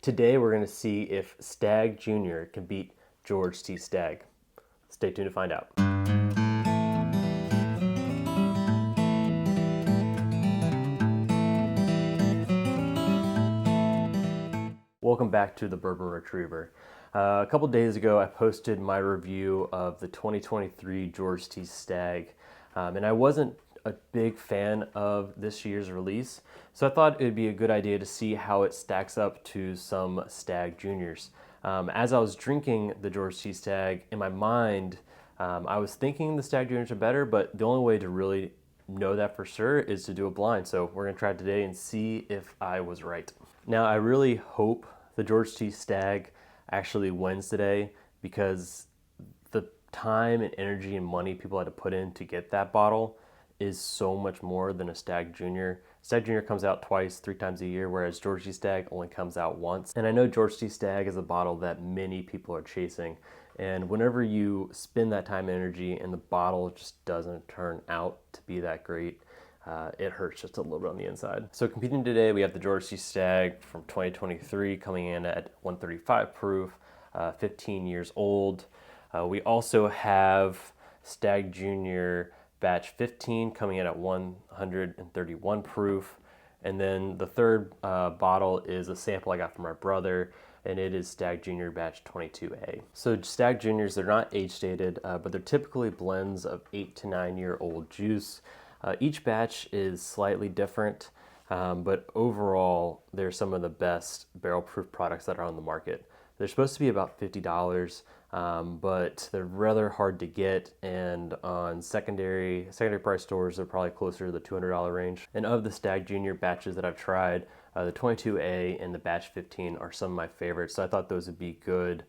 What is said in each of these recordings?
Today we're going to see if Stagg Jr. can beat George T. Stagg. Stay tuned to find out. Welcome back to the Bourbon Retriever. A couple days ago I posted my review of the 2023 George T. Stagg, and I wasn't a big fan of this year's release, so I thought it would be a good idea to see how it stacks up to some Stagg Juniors. As I was drinking the George T. Stagg, in my mind, I was thinking the Stagg Juniors are better, but the only way to really know that for sure is to do a blind. So we're gonna try it today and see if I was right. Now, I really hope the George T. Stagg actually wins today, because the time and energy and money people had to put in to get that bottle is so much more than a Stagg Junior. Stagg Junior comes out twice, 3 times a year, whereas George T. Stagg only comes out once. And I know George T. Stagg is a bottle that many people are chasing. And whenever you spend that time and energy and the bottle just doesn't turn out to be that great, it hurts just a little bit on the inside. So competing today, we have the George T. Stagg from 2023 coming in at 135 proof, 15 years old. We also have Stagg Junior batch 15 coming in at 131 proof. And then the third bottle is a sample I got from my brother, and it is Stagg Junior batch 22A. So Stagg Juniors, they're not age stated, but they're typically blends of 8 to 9 year old juice. Each batch is slightly different, but overall, they're some of the best barrel proof products that are on the market. They're supposed to be about $50, but they're rather hard to get, and on secondary price stores, they're probably closer to the $200 range. And of the Stagg Junior batches that I've tried, the 22A and the batch 15 are some of my favorites, so I thought those would be good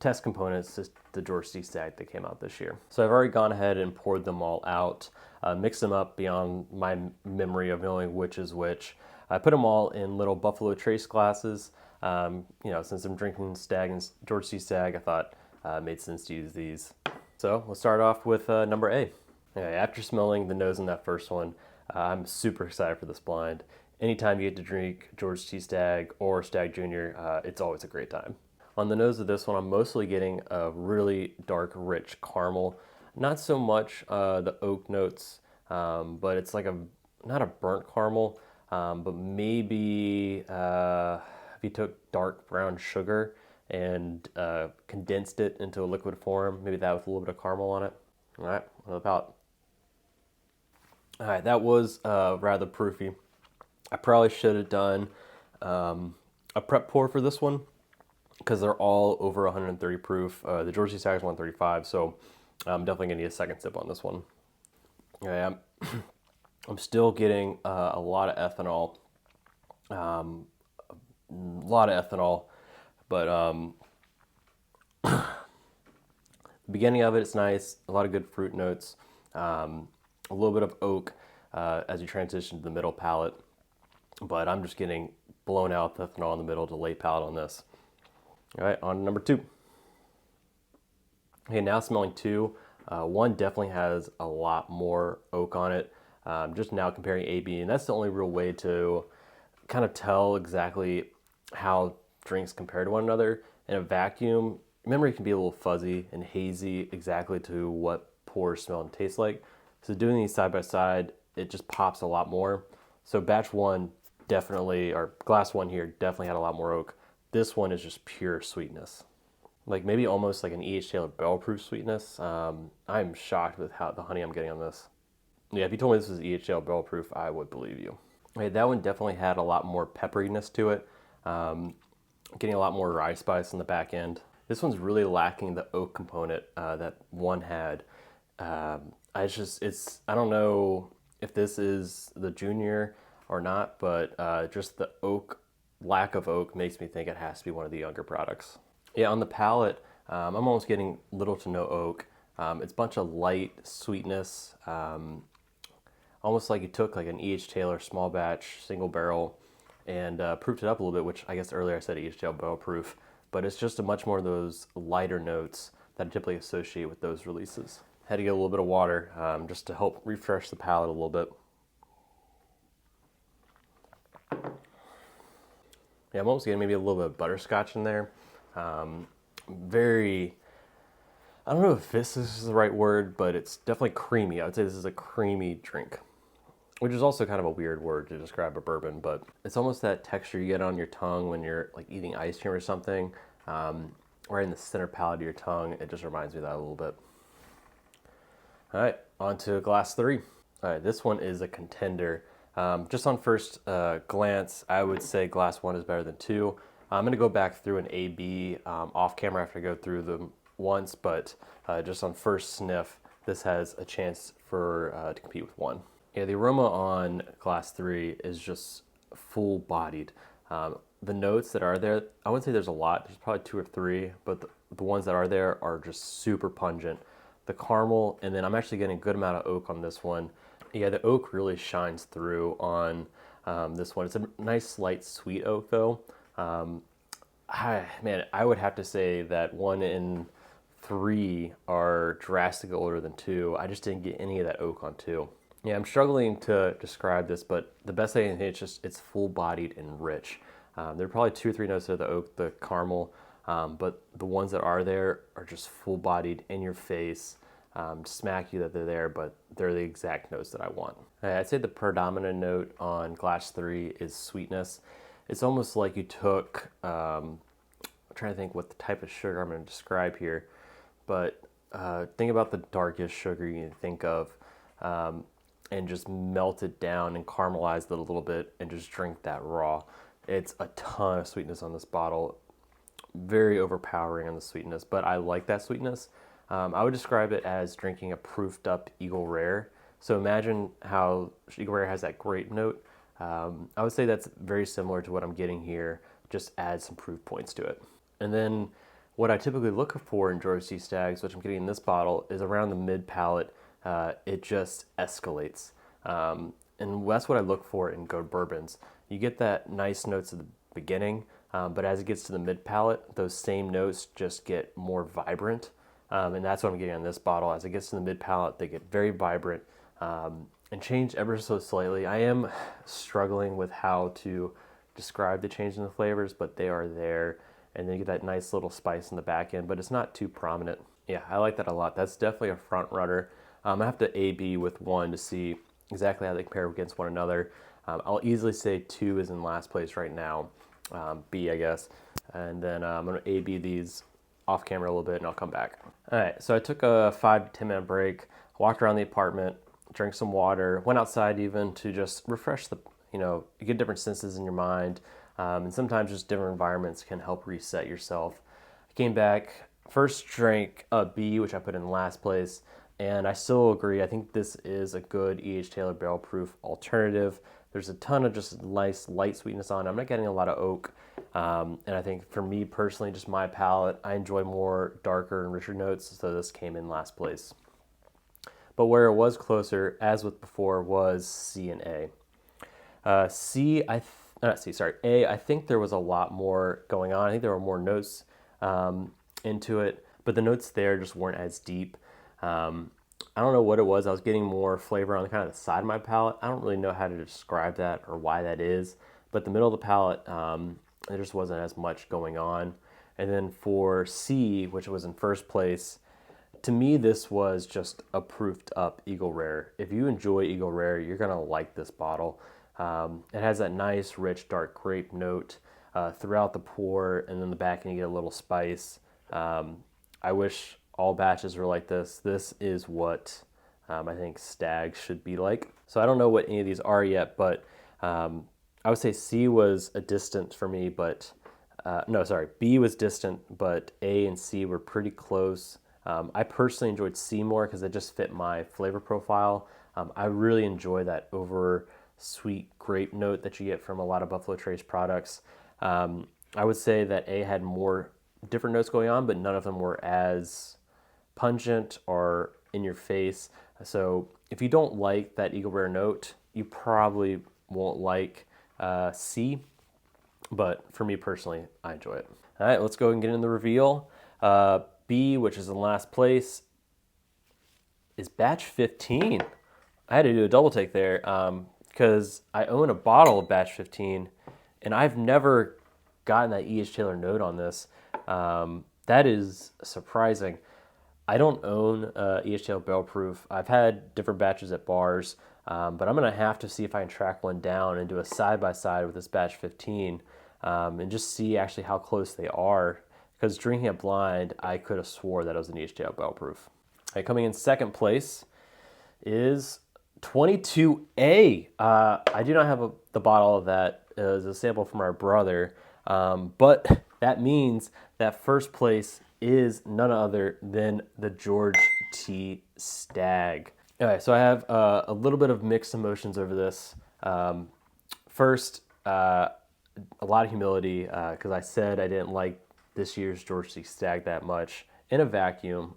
test components to the George T. Stagg that came out this year. So I've already gone ahead and poured them all out, mixed them up beyond my memory of knowing which is which. I put them all in little Buffalo Trace glasses. Since I'm drinking Stagg and George T. Stagg, I thought it made sense to use these. So we'll start off with number A. Okay, after smelling the nose in that first one, I'm super excited for this blind. Anytime you get to drink George T. Stagg or Stagg Junior, it's always a great time. On the nose of this one, I'm mostly getting a really dark, rich caramel. Not so much the oak notes, but it's like not a burnt caramel, but maybe if you took dark brown sugar and condensed it into a liquid form, maybe that with a little bit of caramel on it. All right, on the palate. All right, that was rather proofy. I probably should have done a prep pour for this one, because they're all over 130 proof. The George T. Stagg is 135, so I'm definitely gonna need a second sip on this one. Okay, I'm still getting a lot of ethanol. But the beginning of it's nice, a lot of good fruit notes, a little bit of oak as you transition to the middle palate, but I'm just getting blown out with ethanol in the middle to late palate on this. All right, on to number 2. Okay, now smelling 2. 1 definitely has a lot more oak on it. Just now comparing A, B, and that's the only real way to kind of tell exactly how drinks compare to one another. In a vacuum, memory can be a little fuzzy and hazy exactly to what pours smell and taste like. So doing these side by side, it just pops a lot more. So batch 1 definitely, or glass 1 here, definitely had a lot more oak. This one is just pure sweetness. Like maybe almost like an E.H. Taylor barrel proof sweetness. I'm shocked with how the honey I'm getting on this. Yeah, if you told me this was E.H. Taylor barrel proof, I would believe you. Okay, that one definitely had a lot more pepperiness to it. Getting a lot more rye spice in the back end. This one's really lacking the oak component that 1 had. I don't know if this is the junior or not, but just the lack of oak makes me think it has to be one of the younger products. Yeah, on the palate, I'm almost getting little to no oak. It's a bunch of light sweetness, almost like you took like an E.H. Taylor small batch, single barrel, and proofed it up a little bit, which I guess earlier I said E.H. Taylor barrel proof, but it's just a much more of those lighter notes that I typically associate with those releases. Had to get a little bit of water just to help refresh the palate a little bit. Yeah, I'm almost getting maybe a little bit of butterscotch in there. Very, I don't know if this is the right word, but it's definitely creamy. I would say this is a creamy drink, which is also kind of a weird word to describe a bourbon, but it's almost that texture you get on your tongue when you're like eating ice cream or something, right in the center palate of your tongue. It just reminds me of that a little bit. All right, on to glass 3. All right, this one is a contender. Just on first glance, I would say glass 1 is better than 2. I'm going to go back through an A-B off camera after I go through them once, but just on first sniff, this has a chance for to compete with 1. Yeah, the aroma on glass 3 is just full-bodied. The notes that are there, I wouldn't say there's a lot. There's probably 2 or 3, but the ones that are there are just super pungent. The caramel, and then I'm actually getting a good amount of oak on this one. Yeah, the oak really shines through on this one. It's a nice light sweet oak though. Man, I would have to say that 1 and 3 are drastically older than 2. I just didn't get any of that oak on 2. Yeah, I'm struggling to describe this, but the best thing is it's full-bodied and rich. There are probably 2 or 3 notes of the oak, the caramel, but the ones that are there are just full-bodied, in your face, smack you that they're there, but they're the exact notes that I want. I'd say the predominant note on glass 3 is sweetness. It's almost like you took, I'm trying to think what the type of sugar I'm going to describe here, but think about the darkest sugar you can think of, and just melt it down and caramelize it a little bit and just drink that raw. It's a ton of sweetness on this bottle, very overpowering on the sweetness, but I like that sweetness. I would describe it as drinking a proofed up Eagle Rare. So imagine how Eagle Rare has that grape note. I would say that's very similar to what I'm getting here, just add some proof points to it. And then what I typically look for in George T. Staggs, which I'm getting in this bottle, is around the mid palate. It just escalates. And that's what I look for in good bourbons. You get that nice notes at the beginning, but as it gets to the mid palate, those same notes just get more vibrant. And that's what I'm getting on this bottle. As it gets to the mid palate, they get very vibrant and change ever so slightly. I am struggling with how to describe the change in the flavors, but they are there. And then you get that nice little spice in the back end, but it's not too prominent. Yeah, I like that a lot. That's definitely a front runner. I have to A-B with 1 to see exactly how they compare against one another. I'll easily say 2 is in last place right now, B, I guess. And then I'm going to A-B these off camera a little bit and I'll come back. All right, so I took a 5 to 10 minute break, walked around the apartment, drank some water, went outside even to just refresh the, get different senses in your mind. And sometimes just different environments can help reset yourself. I came back, first drank a B, which I put in last place. And I still agree. I think this is a good E.H. Taylor barrel proof alternative. There's a ton of just nice light sweetness on it. I'm not getting a lot of oak. And I think for me personally, just my palate, I enjoy more darker and richer notes. So this came in last place. But where it was closer, as with before, was C and A. A, I think there was a lot more going on. I think there were more notes into it, but the notes there just weren't as deep. I don't know what it was. I was getting more flavor on kind of the side of my palate. I don't really know how to describe that or why that is, but the middle of the palate, there just wasn't as much going on. And then for C, which was in first place, to me, this was just a proofed up Eagle Rare. If you enjoy Eagle Rare, you're going to like this bottle. It has that nice, rich, dark grape note throughout the pour, and then the back end you get a little spice. I wish all batches were like this. This is what I think Stagg should be like. So I don't know what any of these are yet, but I would say C was a distant for me, but B was distant, but A and C were pretty close. I personally enjoyed C more because it just fit my flavor profile. I really enjoy that over sweet grape note that you get from a lot of Buffalo Trace products. I would say that A had more different notes going on, but none of them were as pungent or in your face. So if you don't like that Eagle Rare note, you probably won't like C, but for me personally, I enjoy it. All right, let's go and get in the reveal. B, which is in last place, is batch 15. I had to do a double take there because I own a bottle of batch 15 and I've never gotten that E.H. Taylor note on this. That is surprising. I don't own E.H. Taylor Barrel Proof. I've had different batches at bars, but I'm going to have to see if I can track one down and do a side-by-side with this batch 15 and just see actually how close they are. Because drinking it blind, I could have swore that it was an E.H. Taylor Barrel Proof. All right, coming in second place is 22A. I do not have the bottle of that. It was a sample from our brother, but that means that first place is none other than the George T. Stagg. All right, so I have a little bit of mixed emotions over this. First, a lot of humility because I said I didn't like this year's George T. Stagg that much in a vacuum.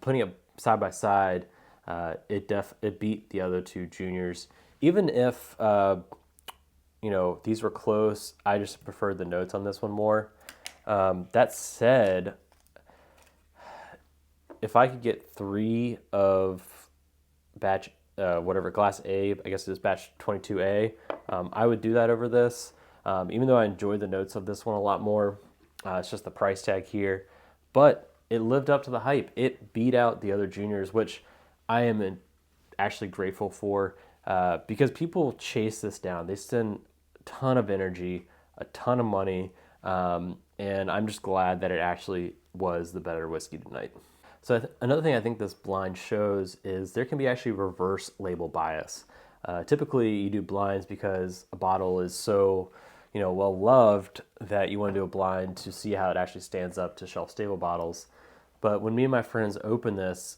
Putting it side by side, it beat the other two juniors. Even if these were close, I just preferred the notes on this one more. That said, if I could get 3 of batch glass A, I guess it is batch 22A, I would do that over this. Even though I enjoyed the notes of this one a lot more, it's just the price tag here. But it lived up to the hype. It beat out the other juniors, which I am actually grateful for because people chase this down. They spend a ton of energy, a ton of money, and I'm just glad that it actually was the better whiskey tonight. So another thing I think this blind shows is there can be actually reverse label bias. Typically, you do blinds because a bottle is so well loved that you want to do a blind to see how it actually stands up to shelf stable bottles. But when me and my friends opened this,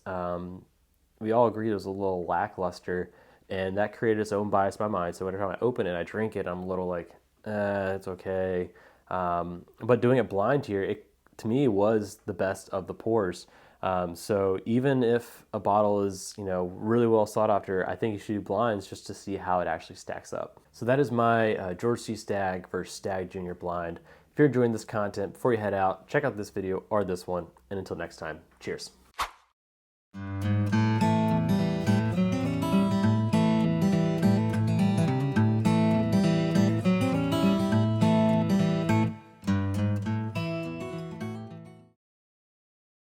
we all agreed it was a little lackluster, and that created its own bias in my mind. So every time I open it, I drink it, I'm a little like, it's okay. But doing it blind here, it to me was the best of the pours. So even if a bottle is, really well sought after, I think you should do blinds just to see how it actually stacks up. So that is my George T. Stagg versus Stagg Junior blind. If you're enjoying this content, before you head out, check out this video or this one. And until next time, cheers.